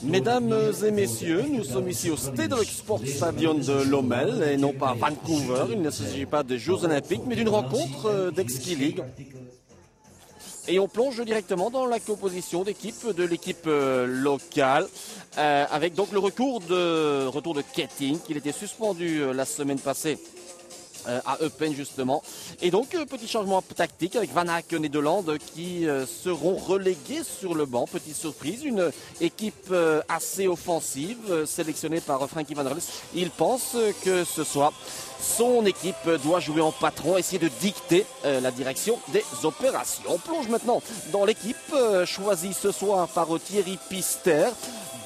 Mesdames et messieurs, nous sommes ici au Stedelijk Sportstadion de Lommel et non pas à Vancouver. Il ne s'agit pas des Jeux Olympiques mais d'une rencontre d'Ex-Ski League. Et on plonge directement dans la composition d'équipe de l'équipe locale avec donc le retour de Ketting. Il était suspendu la semaine passée à Eupen justement. Et donc petit changement tactique avec Van Aken et Delande qui seront relégués sur le banc. Petite surprise, une équipe assez offensive sélectionnée par Frankie Van der Leest. Il pense que ce soir son équipe doit jouer en patron, essayer de dicter la direction des opérations. On plonge maintenant dans l'équipe choisie ce soir par Thierry Pister.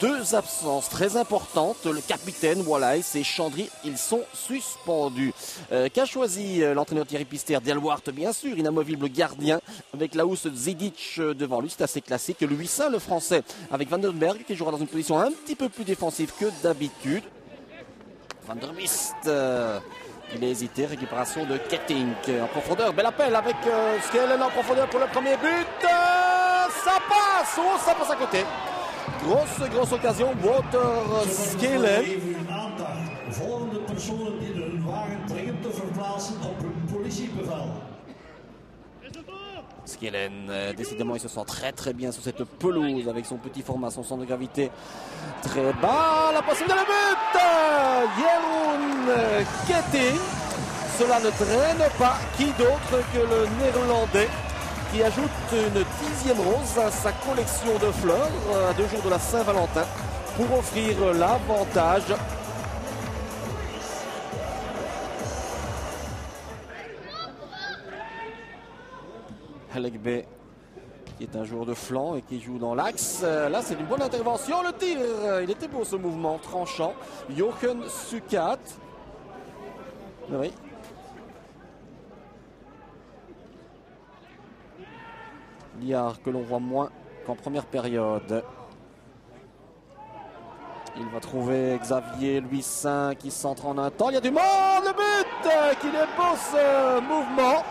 Deux absences très importantes, le capitaine Wallace et Chandry, ils sont suspendus. Qu'a choisi l'entraîneur Thierry Pister? Delwart bien sûr, inamovible le gardien avec Laus Zidic devant lui, c'est assez classique. Louis Saint, le français, avec Van den Berg qui jouera dans une position un petit peu plus défensive que d'habitude. Van der Mist, il a hésité, récupération de Ketting en profondeur, bel appel avec Skelen en profondeur pour le premier but. Ça passe, ça passe à côté. Grosse occasion, Wouter Skelen. Skelen, décidément il se sent très bien sur cette pelouse avec son petit format, son centre de gravité très bas. La possibilité de but, Jeroen Ketting. Cela ne traîne pas. Qui d'autre que le Néerlandais qui ajoute une 10e rose à sa collection de fleurs à 2 jours de la Saint-Valentin pour offrir l'avantage. Halekbe qui est un joueur de flanc et qui joue dans l'axe. Là c'est une bonne intervention, le tir, il était beau ce mouvement tranchant. Jochen Sukat. Oui. Liard que l'on voit moins qu'en première période. Il va trouver Xavier Luissin qui centre en un temps. Il y a du monde, le but, qu'il est beau ce mouvement.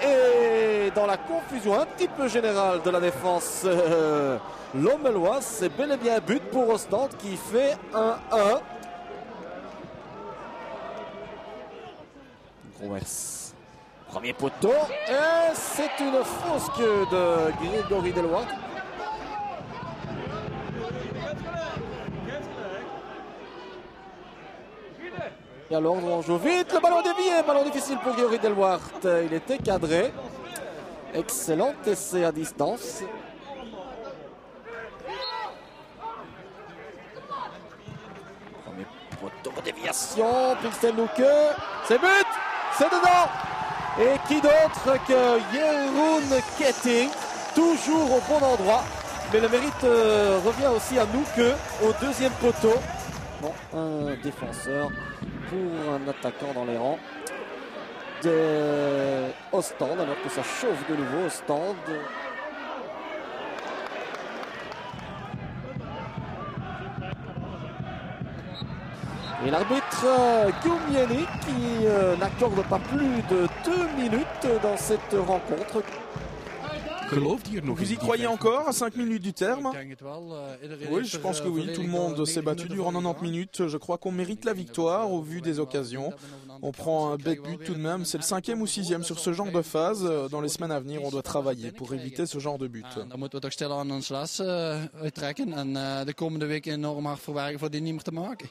Et dans la confusion un petit peu générale de la défense lommeloise, c'est bel et bien un but pour Ostende qui fait 1-1. Grouès. Premier poteau, et c'est une fausse queue de Grégory Delwart. Et alors on joue vite, le ballon dévié, ballon difficile pour Grégory Delwart. Il était cadré. Excellent essai à distance. Premier poteau, déviation, Pixel Nouke, c'est but, c'est dedans. Et qui d'autre que Jeroen Ketting, toujours au bon endroit. Mais le mérite revient aussi à nous que au deuxième poteau. Bon, un défenseur pour un attaquant dans les rangs de Ostende, alors que ça chauffe de nouveau Ostende. Et l'arbitre Gumieni qui n'accorde pas plus de 2 minutes dans cette rencontre. Vous y croyez encore à 5 minutes du terme? Oui, je pense que oui. Tout le monde s'est battu durant 90 minutes. Je crois qu'on mérite la victoire au vu des occasions. On prend un bête but tout de même. C'est le 5e ou 6e sur ce genre de phase. Dans les semaines à venir, on doit travailler pour éviter ce genre de but. Dan moeten we toch stilaan aan ons las uittrekken en de komende weken enorm hard voor werken voor dit niet meer te maken.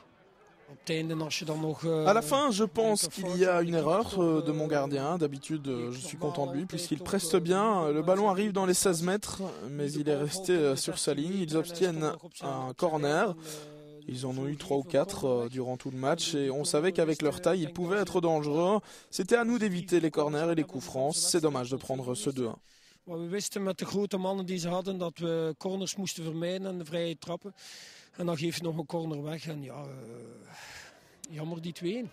À la fin, je pense qu'il y a une erreur de mon gardien. D'habitude, je suis content de lui puisqu'il preste bien. Le ballon arrive dans les 16 mètres, mais il est resté sur sa ligne. Ils obtiennent un corner. Ils en ont eu 3 ou 4 durant tout le match et on savait qu'avec leur taille, ils pouvaient être dangereux. C'était à nous d'éviter les corners et les coups francs. C'est dommage de prendre ce 2-1. We wisten met de grote mannen die ze hadden dat we corners moesten vermijden en de vrije trappen. En dan geef je nog een corner weg. En ja, jammer die 2-1.